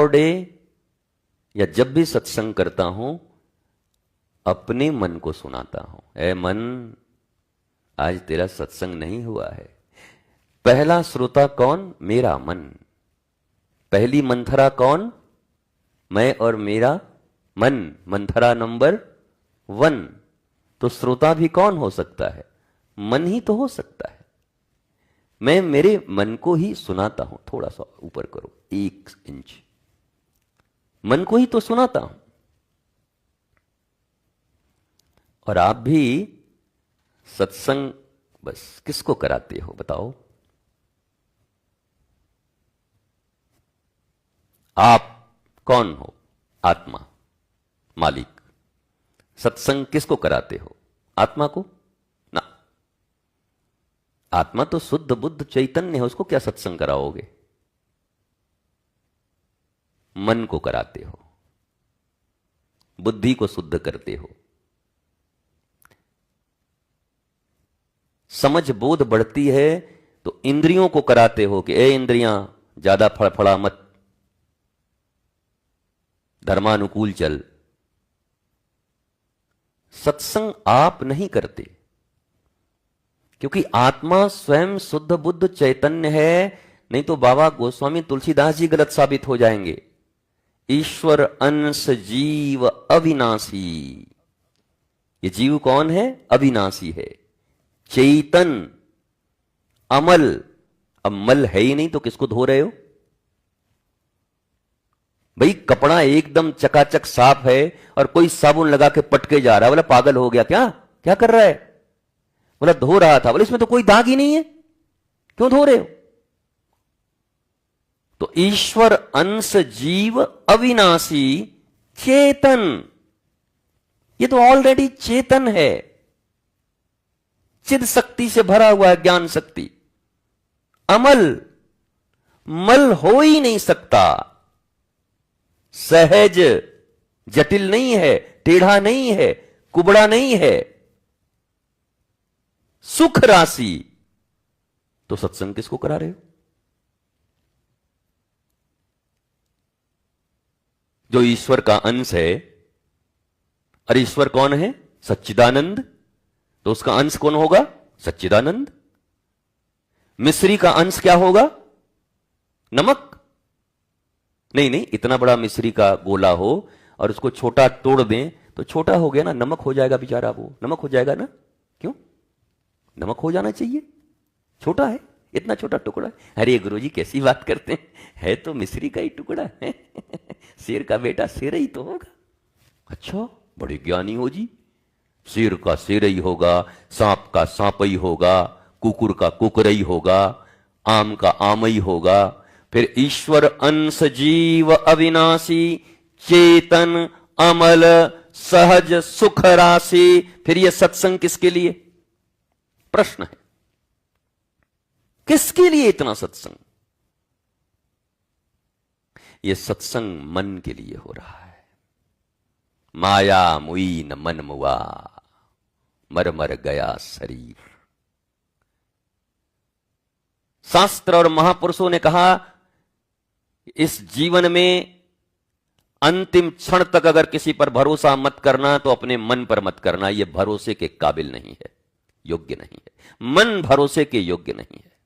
और डे या जब भी सत्संग करता हूं अपने मन को सुनाता हूं, ऐ मन आज तेरा सत्संग नहीं हुआ है। पहला श्रोता कौन? मेरा मन। पहली मंथरा कौन? मैं और मेरा मन, मंथरा नंबर 1। तो श्रोता भी कौन हो सकता है? मन ही तो हो सकता है। मैं मेरे मन को ही सुनाता हूं। थोड़ा सा ऊपर करो, 1 इंच। मन को ही तो सुनाता हूं। और आप भी सत्संग बस किसको कराते हो बताओ? आप कौन हो? आत्मा, मालिक। सत्संग किसको कराते हो? आत्मा को ना। आत्मा तो शुद्ध बुद्ध चैतन्य है, उसको क्या सत्संग कराओगे? मन को कराते हो, बुद्धि को शुद्ध करते हो। समझ बोध बढ़ती है तो इंद्रियों को कराते हो कि ए इंद्रियां ज्यादा फड़फड़ा मत, धर्मानुकूल चल। सत्संग आप नहीं करते क्योंकि आत्मा स्वयं शुद्ध बुद्ध चैतन्य है। नहीं तो बाबा गोस्वामी तुलसीदास जी गलत साबित हो जाएंगे। ईश्वर अंश जीव अविनाशी। ये जीव कौन है? अविनाशी है, चैतन, अमल। अब मल है ही नहीं तो किसको धो रहे हो भाई? कपड़ा एकदम चकाचक साफ है और कोई साबुन लगा के पटके जा रहा है, बोला पागल हो गया क्या? क्या कर रहा है? बोला धो रहा था। बोले इसमें तो कोई दाग ही नहीं है, क्यों धो रहे हो? तो ईश्वर अंश जीव अविनाशी चेतन, ये तो ऑलरेडी चेतन है, चिद शक्ति से भरा हुआ है, ज्ञान शक्ति। अमल, मल हो ही नहीं सकता। सहज, जटिल नहीं है, टेढ़ा नहीं है, कुबड़ा नहीं है, सुख राशि। तो सत्संग किसको करा रहे हो? जो ईश्वर का अंश है। और ईश्वर कौन है? सच्चिदानंद। तो उसका अंश कौन होगा? सच्चिदानंद। मिश्री का अंश क्या होगा? नमक। नहीं नहीं, इतना बड़ा मिश्री का गोला हो और उसको छोटा तोड़ दें तो छोटा हो गया ना, नमक हो जाएगा बेचारा, वो नमक हो जाएगा ना। क्यों? नमक हो जाना चाहिए, छोटा है, इतना छोटा टुकड़ा है। अरे गुरुजी कैसी बात करते हैं, है तो मिश्री का ही टुकड़ा है। शेर का बेटा शेर ही तो होगा। अच्छा, बड़े ज्ञानी हो जी। शेर का शेर ही होगा, सांप का सांप ही होगा, कुकुर का कुकुर ही होगा, आम का आम ही होगा। फिर ईश्वर अंश जीव अविनाशी चेतन अमल सहज सुख राशि। फिर यह सत्संग किसके लिए? प्रश्न है, किसके लिए इतना सत्संग? यह सत्संग मन के लिए हो रहा है। माया मुई न मन मुआ, मर मर गया शरीर। शास्त्र और महापुरुषों ने कहा इस जीवन में अंतिम क्षण तक अगर किसी पर भरोसा मत करना तो अपने मन पर मत करना। यह भरोसे के काबिल नहीं है, योग्य नहीं है। मन भरोसे के योग्य नहीं है।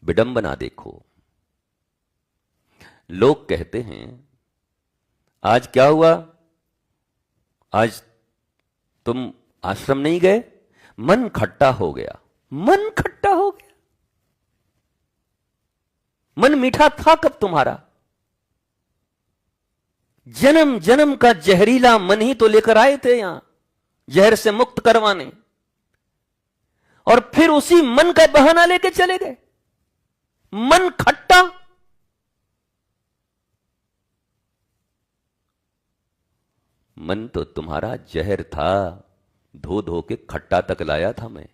विडंबना देखो, लोग कहते हैं आज क्या हुआ, आज तुम आश्रम नहीं गए, मन खट्टा हो गया। मन खट्टा हो गया? मन मीठा था कब तुम्हारा? जन्म जन्म का जहरीला मन ही तो लेकर आए थे यहां जहर से मुक्त करवाने, और फिर उसी मन का बहाना लेके चले गए। मन खट्टा? मन तो तुम्हारा जहर था, धो धो के खट्टा तक लाया था मैं।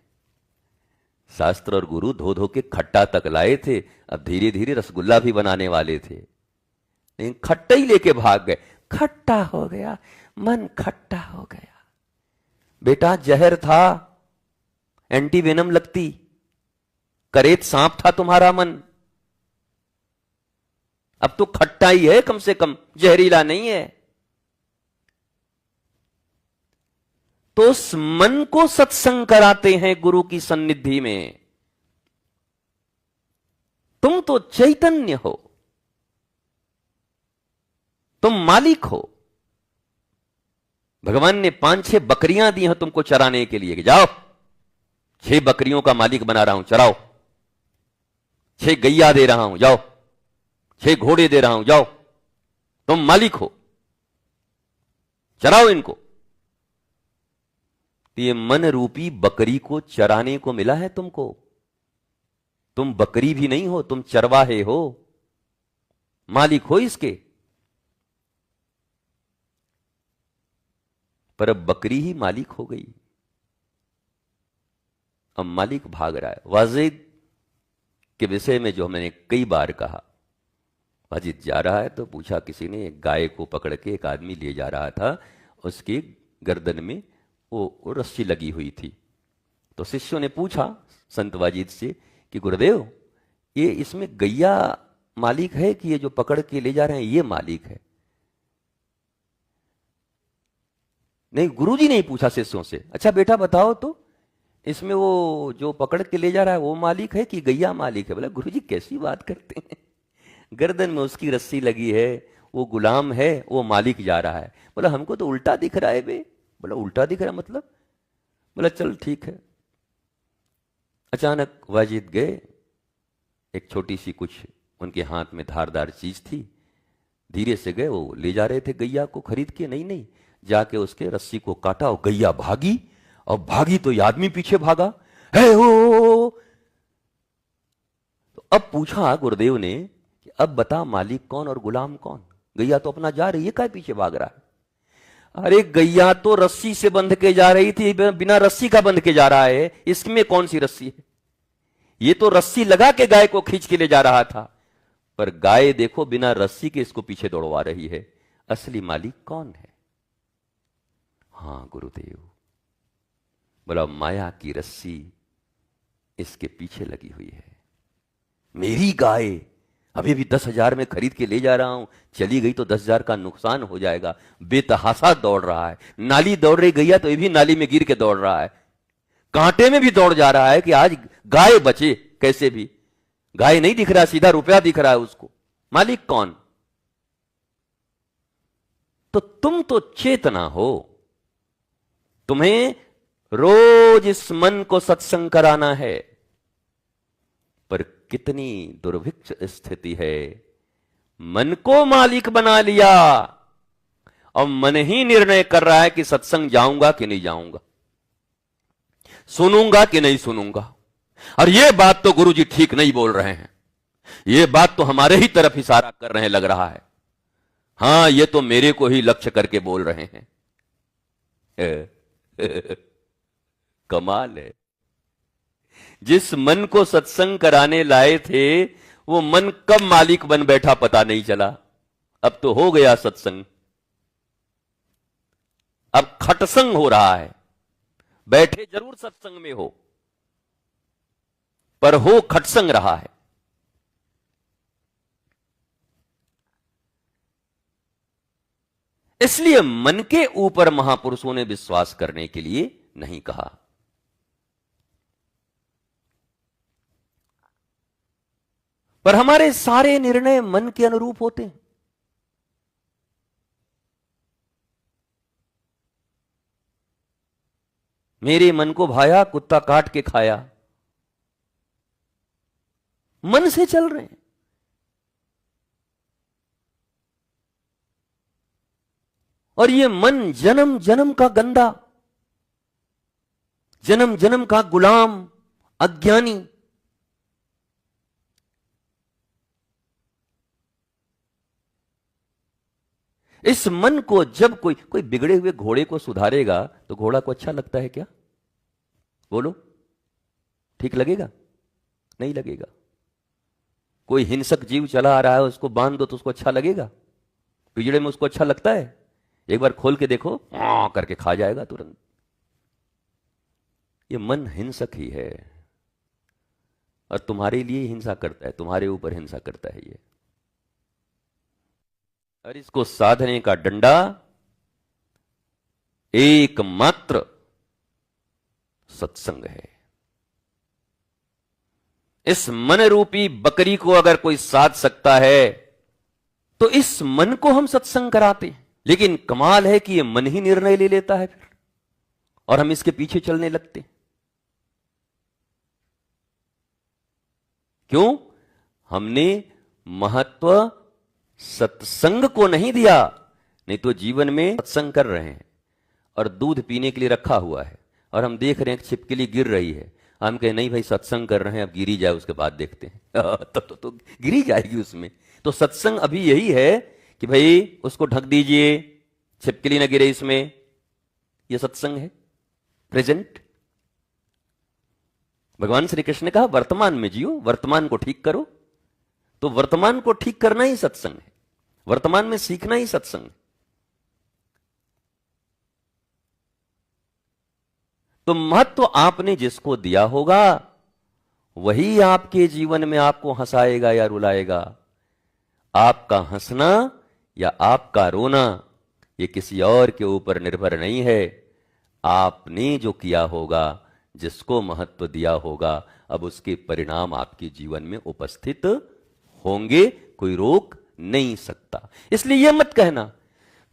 शास्त्र और गुरु धो धो के खट्टा तक लाए थे, अब धीरे धीरे रसगुल्ला भी बनाने वाले थे, लेकिन खट्टा ही लेके भाग गए। खट्टा हो गया, मन खट्टा हो गया। बेटा जहर था, एंटी वेनम लगती, करेत सांप था तुम्हारा मन। अब तो खट्टा ही है, कम से कम जहरीला नहीं है। तो उस मन को सत्संग कराते हैं गुरु की सन्निधि में। तुम तो चैतन्य हो, तुम मालिक हो। भगवान ने 5-6 बकरियां दी हैं तुमको चराने के लिए, जाओ 6 बकरियों का मालिक बना रहा हूं, चराओ। 6 गैया दे रहा हूं, जाओ। 6 घोड़े दे रहा हूं, जाओ। तुम मालिक हो, चराओ इनको। ये मन रूपी बकरी को चराने को मिला है तुमको। तुम बकरी भी नहीं हो, तुम चरवाहे हो, मालिक हो इसके। पर अब बकरी ही मालिक हो गई। अब मालिक भाग रहा है। वाजिद के विषय में जो मैंने कई बार कहा, वाजिद जा रहा है तो पूछा किसी ने, एक गाय को पकड़ के एक आदमी ले जा रहा था, उसकी गर्दन में वो रस्सी लगी हुई थी। तो शिष्यों ने पूछा संत वाजिद से कि गुरुदेव, ये इसमें गैया मालिक है कि ये जो पकड़ के ले जा रहे हैं ये मालिक है? नहीं, गुरुजी ने ही पूछा शिष्यों से, अच्छा बेटा बताओ तो, इसमें वो जो पकड़ के ले जा रहा है वो मालिक है कि गैया मालिक है? बोला गुरुजी कैसी बात करते हैं, गर्दन में उसकी रस्सी लगी है, वो गुलाम है, वो मालिक जा रहा है। बोला हमको तो उल्टा दिख रहा है बे। बोला उल्टा दिख रहा है मतलब? बोला चल ठीक है। अचानक वाजिद गए, एक छोटी सी कुछ उनके हाथ में धारदार चीज थी, धीरे से गए, वो ले जा रहे थे गैया को खरीद के। नहीं, जाके उसके रस्सी को काटा और गैया भागी, और भागी तो ये आदमी पीछे भागा है हो। तो अब पूछा गुरुदेव ने कि अब बता मालिक कौन और गुलाम कौन? गैया तो अपना जा रही है, काय पीछे भाग रहा है? अरे गैया तो रस्सी से बंध के जा रही थी, बिना रस्सी का बंध के जा रहा है, इसमें कौन सी रस्सी है? ये तो रस्सी लगा के गाय को खींच के ले जा रहा था, पर गाय देखो बिना रस्सी के इसको पीछे दौड़वा रही है। असली मालिक कौन है? हां गुरुदेव। बोला माया की रस्सी इसके पीछे लगी हुई है। मेरी गाय अभी भी 10,000 में खरीद के ले जा रहा हूं, चली गई तो 10,000 का नुकसान हो जाएगा। बेतहासा दौड़ रहा है, नाली दौड़ रही गैया तो ये भी नाली में गिर के दौड़ रहा है, कांटे में भी दौड़ जा रहा है कि आज गाय बचे कैसे भी। गाय नहीं दिख रहा, सीधा रुपया दिख रहा है उसको। मालिक कौन? तो तुम तो चेतना हो, तुम्हें रोज इस मन को सत्संग कराना है। पर कितनी दुर्भिक्ष स्थिति है, मन को मालिक बना लिया और मन ही निर्णय कर रहा है कि सत्संग जाऊंगा कि नहीं जाऊंगा, सुनूंगा कि नहीं सुनूंगा। और यह बात तो गुरुजी ठीक नहीं बोल रहे हैं, यह बात तो हमारे ही तरफ इशारा कर रहे हैं लग रहा है। हां, यह तो मेरे को ही लक्ष्य करके बोल रहे हैं। कमाल है। जिस मन को सत्संग कराने लाए थे वो मन कब मालिक बन बैठा पता नहीं चला। अब तो हो गया सत्संग, अब खटसंग हो रहा है। बैठे जरूर सत्संग में हो, पर हो खटसंग रहा है। इसलिए मन के ऊपर महापुरुषों ने विश्वास करने के लिए नहीं कहा। पर हमारे सारे निर्णय मन के अनुरूप होते हैं। मेरे मन को भाया, कुत्ता काट के खाया, मन से चल रहे हैं। और ये मन जन्म जन्म का गंदा, जन्म जन्म का गुलाम, अज्ञानी। इस मन को जब कोई बिगड़े हुए घोड़े को सुधारेगा तो घोड़ा को अच्छा लगता है क्या? बोलो, ठीक लगेगा? नहीं लगेगा। कोई हिंसक जीव चला आ रहा है, उसको बांध दो तो उसको अच्छा लगेगा? पिंजड़े में उसको अच्छा लगता है? एक बार खोल के देखो, करके खा जाएगा तुरंत। ये मन हिंसक ही है और तुम्हारे लिए हिंसा करता है, तुम्हारे ऊपर हिंसा करता है ये। और इसको साधने का डंडा एकमात्र सत्संग है। इस मन रूपी बकरी को अगर कोई साध सकता है तो इस मन को हम सत्संग कराते हैं। लेकिन कमाल है कि यह मन ही निर्णय ले लेता है फिर, और हम इसके पीछे चलने लगते हैं। क्यों? हमने महत्व सत्संग को नहीं दिया। नहीं तो जीवन में सत्संग कर रहे हैं और दूध पीने के लिए रखा हुआ है और हम देख रहे हैं कि छिपकली गिर रही है, हम कहें नहीं भाई सत्संग कर रहे हैं, अब गिरी जाए उसके बाद देखते हैं। तो गिरी जाएगी उसमें। तो सत्संग अभी यही है कि भाई उसको ढक दीजिए, छिपकली न गिरे इसमें, यह सत्संग है प्रेजेंट। भगवान श्री कृष्ण ने कहा वर्तमान में जियो, वर्तमान को ठीक करो। तो वर्तमान को ठीक करना ही सत्संग है, वर्तमान में सीखना ही सत्संग है। तो महत्व आपने जिसको दिया होगा वही आपके जीवन में आपको हंसाएगा या रुलाएगा। आपका हंसना या आपका रोना ये किसी और के ऊपर निर्भर नहीं है। आपने जो किया होगा, जिसको महत्व दिया होगा, अब उसके परिणाम आपके जीवन में उपस्थित होंगे, कोई रोक नहीं सकता। इसलिए यह मत कहना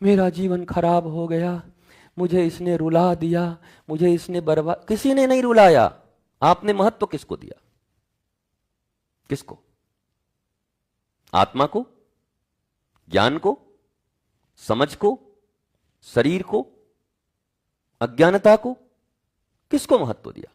मेरा जीवन खराब हो गया, मुझे इसने रुला दिया, मुझे इसने बर्बाद। किसी ने नहीं रुलाया। आपने महत्व किसको दिया? किसको? आत्मा को, ज्ञान को, समझ को, शरीर को, अज्ञानता को? किसको महत्व दिया?